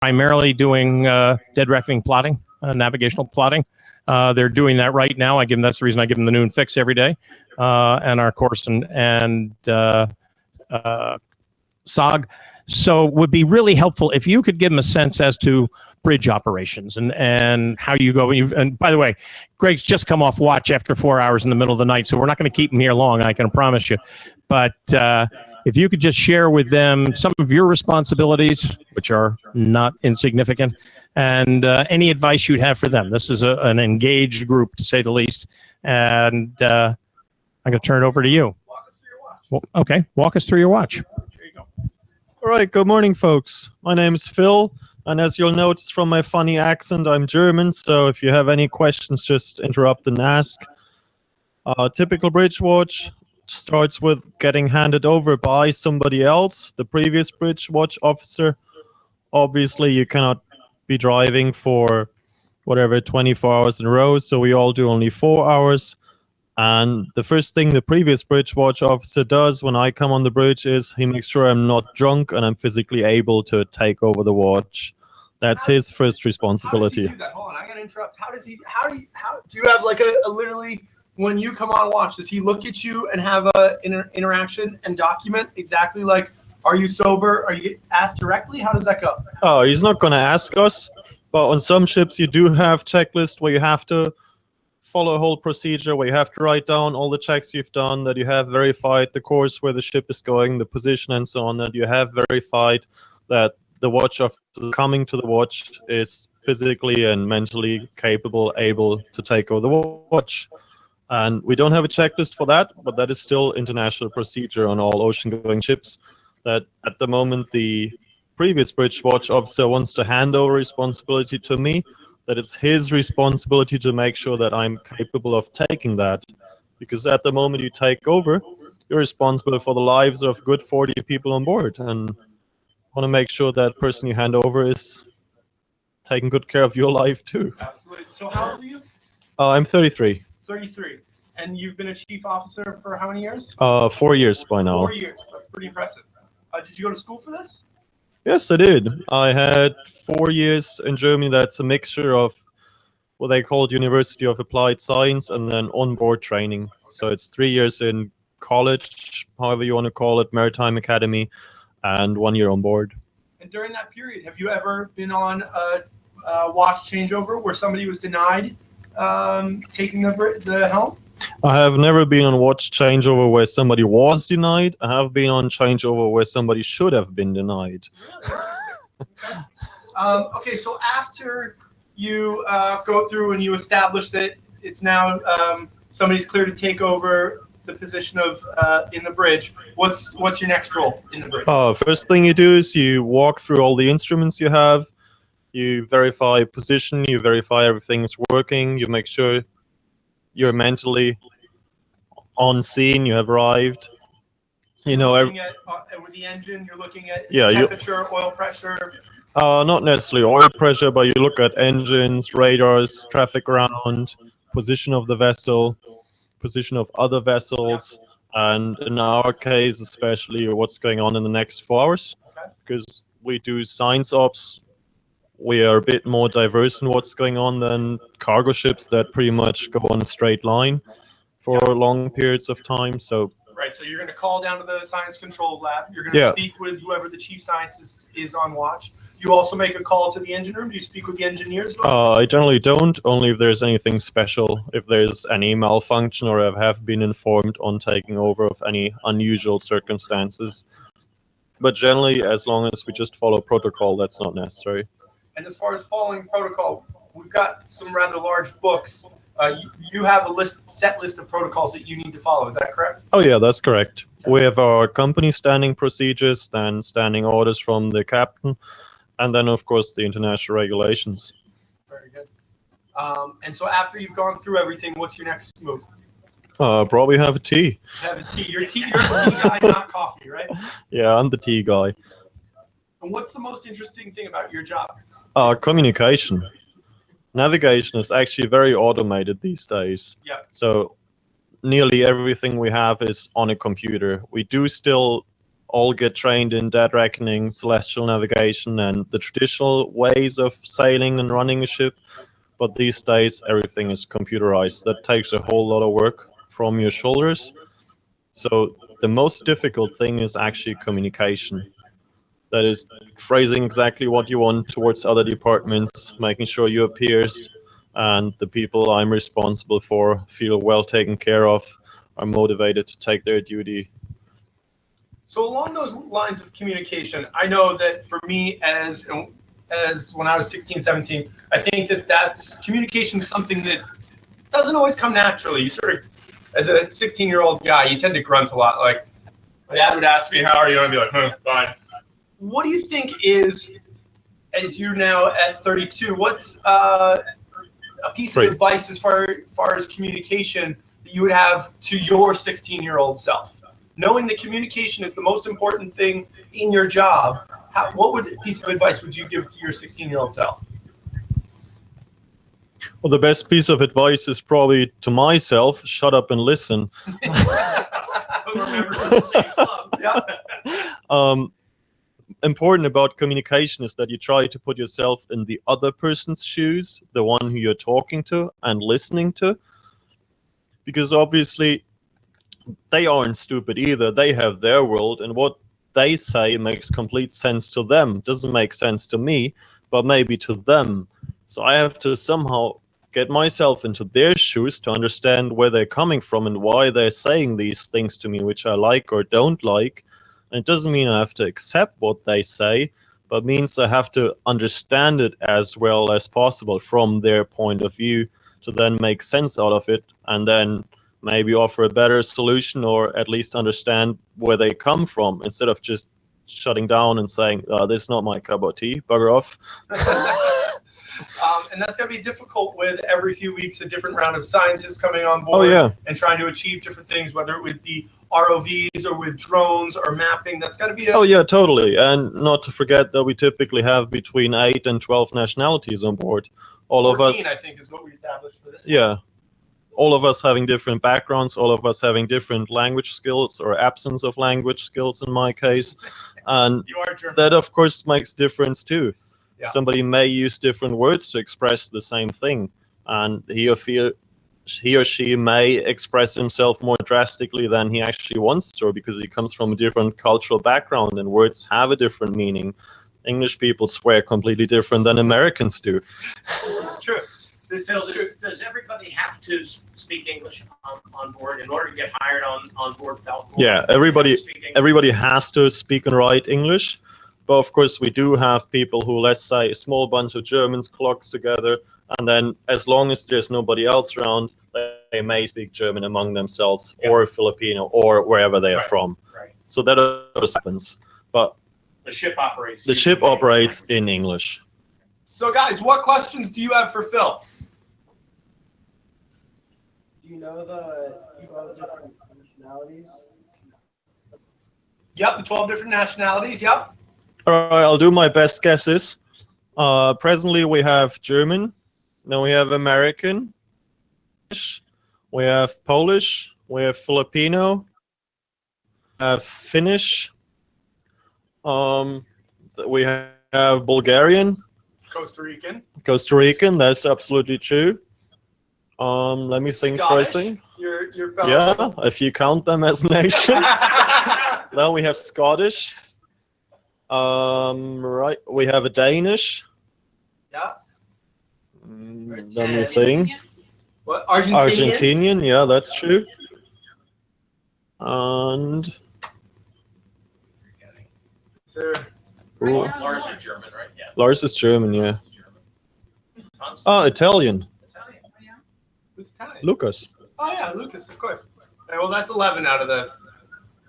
primarily doing dead reckoning plotting, navigational plotting. They're doing that right now. That's the reason I give them the noon fix every day, and our course and SOG. So it would be really helpful if you could give them a sense as to bridge operations and how you go. And by the way, Greg's just come off watch after 4 hours in the middle of the night, so we're not going to keep him here long, I can promise you. But if you could just share with them some of your responsibilities, which are not insignificant, and any advice you'd have for them. This is an engaged group, to say the least. And I'm going to turn it over to you. Walk us through your watch. Well, okay, walk us through your watch. There you go. All right, good morning, folks. My name is Phil, and as you'll notice from my funny accent, I'm German, so if you have any questions, just interrupt and ask. Typical bridge watch starts with getting handed over by somebody else, the previous bridge watch officer. Obviously, you cannot be driving for 24 hours in a row, so we all do only 4 hours. And the first thing the previous bridge watch officer does when I come on the bridge is he makes sure I'm not drunk and I'm physically able to take over the watch. That's his first responsibility. How does he do that? Hold on, I gotta interrupt. How do you have like a literally, when you come on watch, does he look at you and have a interaction and document exactly like, are you sober? Are you asked directly? How does that go? Oh, he's not going to ask us, but on some ships you do have checklists where you have to follow a whole procedure, where you have to write down all the checks you've done, that you have verified the course where the ship is going, the position and so on, that you have verified that the watch officer coming to the watch is physically and mentally capable, able to take over the watch. And we don't have a checklist for that, but that is still international procedure on all ocean-going ships, that at the moment the previous bridge watch officer wants to hand over responsibility to me, that it's his responsibility to make sure that I'm capable of taking that. Because at the moment you take over, you're responsible for the lives of good 40 people on board, and want to make sure that person you hand over is taking good care of your life too. Absolutely. So how old are you? I'm 33. 33. And you've been a chief officer for how many years? 4 years by now. 4 years. That's pretty impressive. Did you go to school for this? Yes, I did. I had 4 years in Germany. That's a mixture of what they called University of Applied Science and then on-board training. Okay. So it's 3 years in college, however you want to call it, Maritime Academy, and 1 year on board. And during that period, have you ever been on a watch changeover where somebody was denied taking the helm? I have never been on watch changeover where somebody was denied. I have been on changeover where somebody should have been denied. Really interesting. Okay. Okay, so after you go through and you establish that it's now somebody's clear to take over the position of in the bridge, what's your next role in the bridge? First thing you do is you walk through all the instruments you have. You verify position, you verify everything's working, you make sure you're mentally on scene, you have arrived. You know, with the engine, you're looking at temperature, oil pressure. Not necessarily oil pressure, but you look at engines, radars, traffic ground, position of the vessel, position of other vessels, and in our case, especially what's going on in the next 4 hours. Okay. Because we do science ops. We are a bit more diverse in what's going on than cargo ships that pretty much go on a straight line for long periods of time. So right, so you're going to call down to the science control lab. You're going to speak with whoever the chief scientist is on watch. You also make a call to the engine room. Do you speak with the engineers? I generally don't, only if there's anything special, if there's any malfunction or I have been informed on taking over of any unusual circumstances. But generally, as long as we just follow protocol, that's not necessary. And as far as following protocol, we've got some rather large books. You have a set list of protocols that you need to follow. Is that correct? Oh, yeah, that's correct. We have our company standing procedures, then standing orders from the captain, and then, of course, the international regulations. Very good. And so after you've gone through everything, what's your next move? Probably have a tea. Have a tea. You're a tea guy, not coffee, right? Yeah, I'm the tea guy. And what's the most interesting thing about your job? Communication. Navigation is actually very automated these days. Yeah. So nearly everything we have is on a computer. We do still all get trained in dead reckoning, celestial navigation, and the traditional ways of sailing and running a ship. But these days, everything is computerized. That takes a whole lot of work from your shoulders. So the most difficult thing is actually communication. That is phrasing exactly what you want towards other departments, making sure your peers and the people I'm responsible for feel well taken care of, are motivated to take their duty. So along those lines of communication, I know that for me as when I was 16, 17, I think that's communication something that doesn't always come naturally. You sort of, as a 16-year-old guy, you tend to grunt a lot. Like, my dad would ask me, how are you? And I'd be like, fine. What do you think is, as you're now at 32, what's a piece of advice as far as communication that you would have to your 16-year-old self? Knowing that communication is the most important thing in your job, what piece of advice would you give to your 16-year-old self? Well, the best piece of advice is probably to myself, shut up and listen. Remember the same club. Yeah. Important about communication is that you try to put yourself in the other person's shoes, the one who you're talking to and listening to. Because obviously, they aren't stupid either. They have their world, and what they say makes complete sense to them. Doesn't make sense to me, but maybe to them. So I have to somehow get myself into their shoes to understand where they're coming from and why they're saying these things to me, which I like or don't like. And it doesn't mean I have to accept what they say, but means I have to understand it as well as possible from their point of view to then make sense out of it and then maybe offer a better solution or at least understand where they come from instead of just shutting down and saying, this is not my cup of tea, bugger off. And that's going to be difficult with every few weeks a different round of scientists coming on board and trying to achieve different things, whether it would be ROVs or with drones or mapping. That's going to be totally. And not to forget that we typically have between 8 and 12 nationalities on board. All 14, of us, I think, is what we established for this one. All of us having different backgrounds, all of us having different language skills or absence of language skills in my case. And that, of course, makes difference too. Yeah. Somebody may use different words to express the same thing, and he or she may express himself more drastically than he actually wants to, because he comes from a different cultural background and words have a different meaning. English people swear completely different than Americans do. It's true. Does everybody have to speak English on board in order to get hired on board Falkor? Yeah, everybody has to speak and write English. But of course, we do have people who, let's say, a small bunch of Germans clogs together, and then as long as there's nobody else around, they may speak German among themselves or Filipino or wherever they are from. Right. So that happens. But the ship operates. The ship operates in English. So, guys, what questions do you have for Phil? Do you know the 12 different nationalities? Yep, the 12 different nationalities, yep. All right, I'll do my best guesses. Presently, we have German, then we have American, we have Polish, we have Filipino, we have Finnish, we have Bulgarian, Costa Rican, that's absolutely true. Let me think for a second. Your fellow. Yeah, if you count them as nation. Then we have Scottish. Right, we have a Danish. Yeah. Let me think. What? Argentinian? Argentinian, yeah, that's true. And Lars is German, right? Yeah. Lars is German, yeah. Oh, Italian. Who's Italian? Lucas. Oh yeah, Lucas, of course. Okay, well, that's 11 out of the.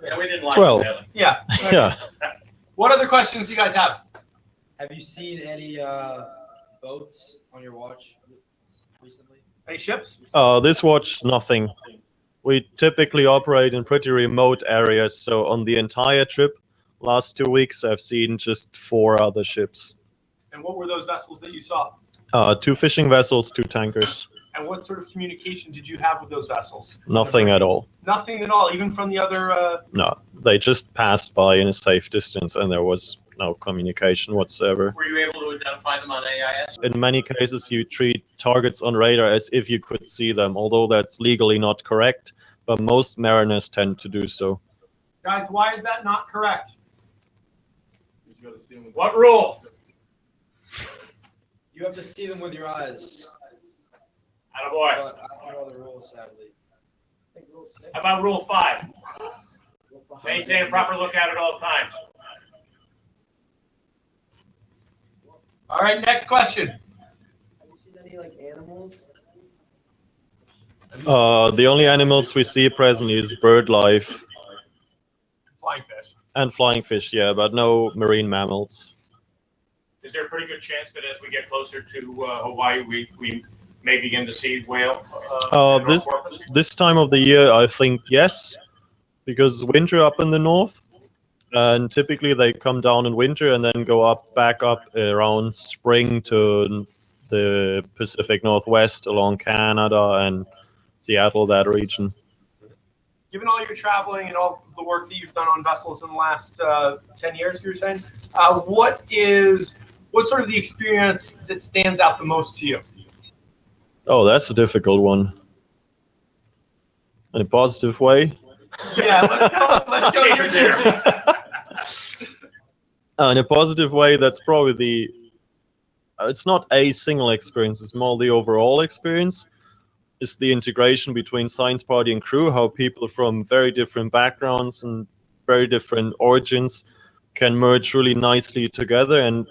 Yeah, we didn't like 12. Yeah. Okay. Yeah. What other questions do you guys have? Have you seen any boats on your watch recently? Any ships? This watch, nothing. We typically operate in pretty remote areas, so on the entire trip, last 2 weeks, I've seen just 4 other ships. And what were those vessels that you saw? 2 fishing vessels, 2 tankers. And what sort of communication did you have with those vessels? Nothing at all. Nothing at all, even from the other. No, they just passed by in a safe distance, and there was no communication whatsoever. Were you able to identify them on AIS? In many cases, you treat targets on radar as if you could see them, although that's legally not correct, but most mariners tend to do so. Guys, why is that not correct? What rule? You have to see them with your eyes. Attaboy. But I don't know the rules, sadly. How about rule 5? Maintain a proper lookout at all times. All right, next question. Have you seen any like animals? The only animals we see presently is bird life Flying fish. and flying fish, yeah, but no marine mammals. Is there a pretty good chance that as we get closer to Hawaii, we may begin to see whale? and This porpoise? this time of the year, I think yes, because winter up in the north, and typically they come down in winter and then go back up around spring to the Pacific Northwest along Canada and Seattle, that region. Given all your traveling and all the work that you've done on vessels in the last 10 years, you were saying, what's sort of the experience that stands out the most to you? Oh, that's a difficult one. In a positive way. Yeah, let's go your journey. In a positive way, that's probably it's not a single experience, it's more the overall experience. It's the integration between science party and crew, how people from very different backgrounds and very different origins can merge really nicely together and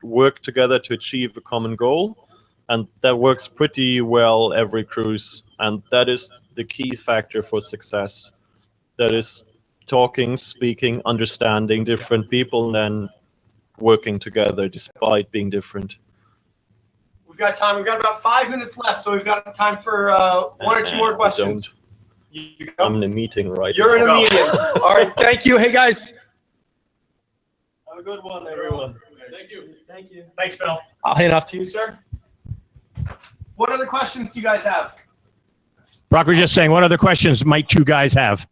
work together to achieve a common goal. And that works pretty well every cruise. And that is the key factor for success. That is talking, speaking, understanding different people, and then working together despite being different. We've got time. We've got about 5 minutes left, so we've got time for one or two more questions. I'm in a meeting right You're in now. a meeting. All right, thank you. Hey, guys. Have a good one, everyone. Thank you. Thank you. Thanks, Phil. I'll hand off to you, sir. What other questions do you guys have? Brock was just saying, what other questions might you guys have?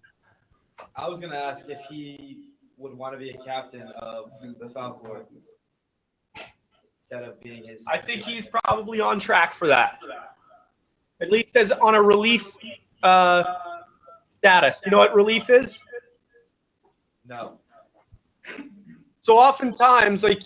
I was gonna ask if he would want to be a captain of the Falkor instead of being his. I think he's probably on track for that. At least as on a relief status. You know what relief is? No. So oftentimes, like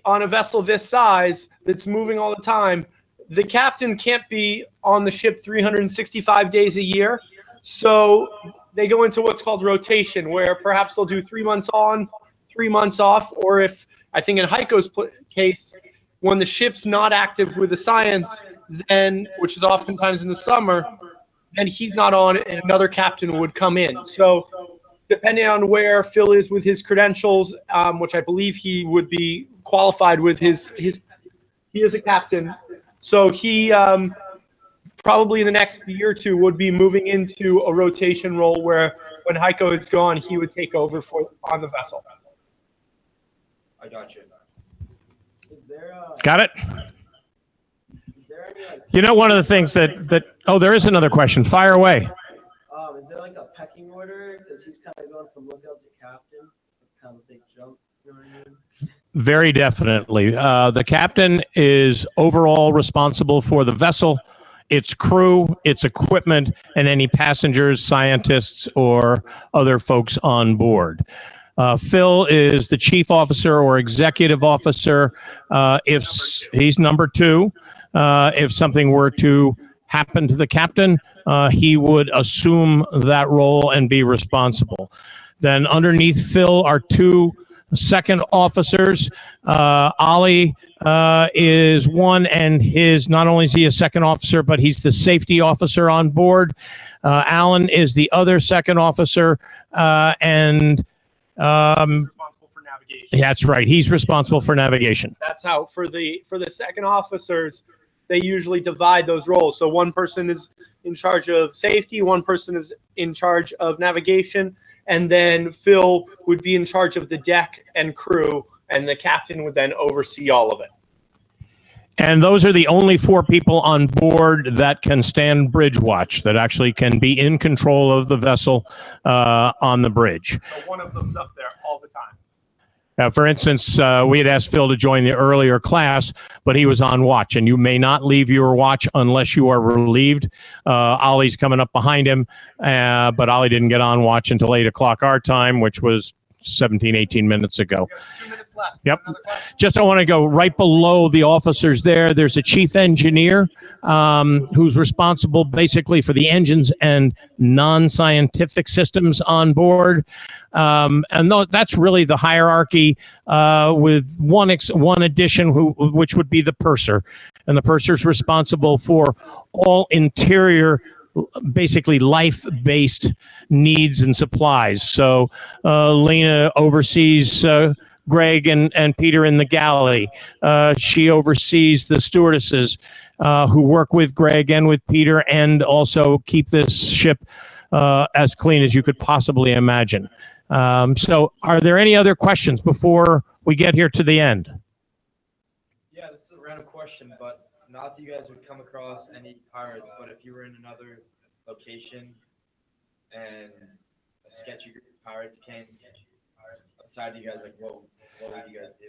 on a vessel this size that's moving all the time, the captain can't be on the ship 365 days a year. So they go into what's called rotation, where perhaps they'll do 3 months on, 3 months off, or if I think in Heiko's case, when the ship's not active with the science, then which is oftentimes in the summer, then he's not on, and another captain would come in. So depending on where Phil is with his credentials, which I believe he would be qualified with he is a captain. So he probably in the next year or two would be moving into a rotation role where when Heiko is gone, he would take over on the vessel. I got you. Is there Got it? is there any like You know, one of the things that oh, there is another question. Fire away. is there like a pecking order? Because he's kind of going from lookout to captain, kind of a big jump. You know what I mean? Very definitely. The captain is overall responsible for the vessel, its crew, its equipment, and any passengers, scientists, or other folks on board. Phil is the chief officer or executive officer. If he's number 2, if something were to happen to the captain, he would assume that role and be responsible. Then underneath Phil are 2 second officers. Ollie is one, and not only is he a second officer, but he's the safety officer on board. Alan is the other second officer, and Responsible for navigation. that's right. He's responsible for navigation. That's how for the second officers, they usually divide those roles. So one person is in charge of safety, one person is in charge of navigation, and then Phil would be in charge of the deck and crew, and the captain would then oversee all of it. And those are the only 4 people on board that can stand bridge watch, that actually can be in control of the vessel on the bridge. So one of them's up there all the time. For instance, we had asked Phil to join the earlier class, but he was on watch, and you may not leave your watch unless you are relieved. Ollie's coming up behind him, but Ollie didn't get on watch until 8 o'clock our time, which was 17, 18 minutes ago. We have 2 minutes left. Yep. Another question? Just I want to go right below the officers there. There's a chief engineer who's responsible basically for the engines and non-scientific systems on board. That's really the hierarchy with one addition, which would be the purser. And the purser's responsible for all interior, basically life-based needs and supplies. So Lena oversees Greg and Peter in the galley. She oversees the stewardesses who work with Greg and with Peter and also keep this ship as clean as you could possibly imagine. So are there any other questions before we get here to the end? Yeah, this is a random question, but not that you guys would come across any pirates, but if you were in another location and a sketchy group of pirates came outside of you guys, like, what would you guys do?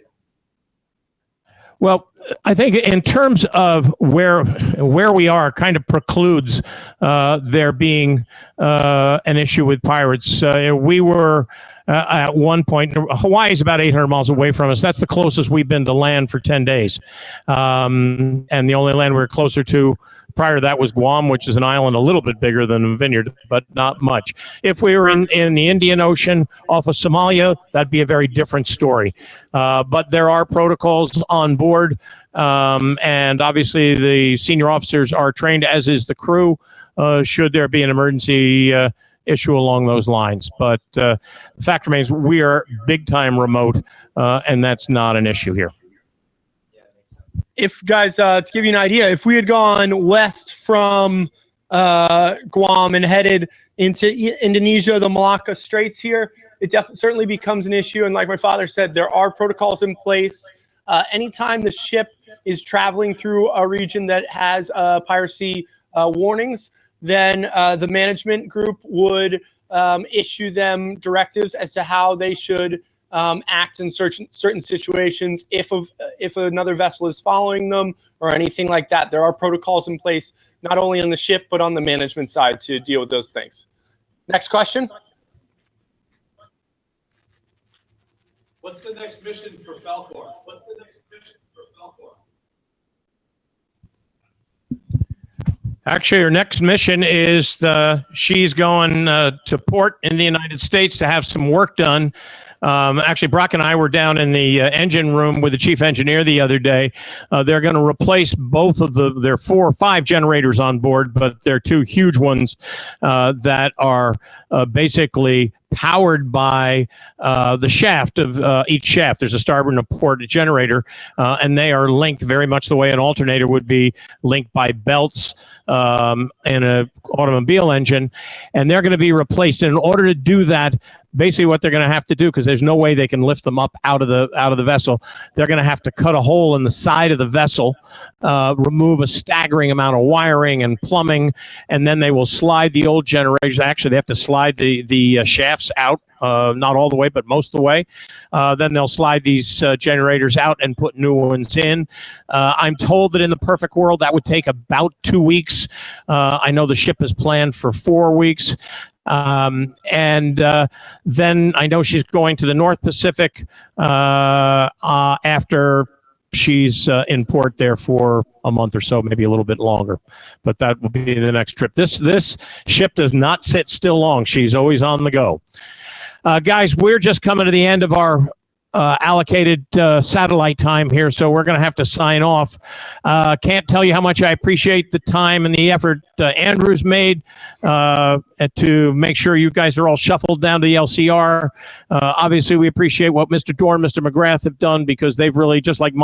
Well, I think in terms of where we are kind of precludes there being an issue with pirates. We were at one point, Hawaii is about 800 miles away from us. That's the closest we've been to land for 10 days. And the only land we were closer to prior to that was Guam, which is an island a little bit bigger than Vineyard, but not much. If we were in the Indian Ocean off of Somalia, that'd be a very different story. But there are protocols on board, and obviously the senior officers are trained, as is the crew, should there be an emergency issue along those lines. But the fact remains, we are big time remote, and that's not an issue here. If guys, to give you an idea, if we had gone west from Guam and headed into Indonesia, the Malaka Straits here, it certainly becomes an issue. And like my father said, there are protocols in place. Anytime the ship is traveling through a region that has piracy warnings, then the management group would issue them directives as to how they should act in certain situations if another vessel is following them or anything like that. There are protocols in place, not only on the ship, but on the management side to deal with those things. Next question. What's the next mission for Falkor? Actually, her next mission is she's going to port in the United States to have some work done. Actually, Brock and I were down in the engine room with the chief engineer the other day. They're going to replace both of their 4 or 5 generators on board, but they're 2 huge ones that are basically powered by the shaft of each shaft. There's a starboard and a port generator, and they are linked very much the way an alternator would be linked by belts in an automobile engine, and they're going to be replaced. And in order to do that, basically what they're going to have to do, because there's no way they can lift them up out of the vessel, they're going to have to cut a hole in the side of the vessel, remove a staggering amount of wiring and plumbing, and then they will slide the old generators. Actually, they have to slide the shafts out, not all the way, but most of the way. Then they'll slide these generators out and put new ones in. I'm told that in the perfect world, that would take about 2 weeks. I know the ship is planned for 4 weeks. And then I know she's going to the North Pacific after she's in port there for a month or so, maybe a little bit longer. But that will be the next trip. This ship does not sit still long. She's always on the go. Guys, we're just coming to the end of our allocated satellite time here, so we're going to have to sign off. Can't tell you how much I appreciate the time and the effort Andrew's made to make sure you guys are all shuffled down to the LCR. Obviously, we appreciate what Mr. Dorn, Mr. McGrath have done, because they've really, just like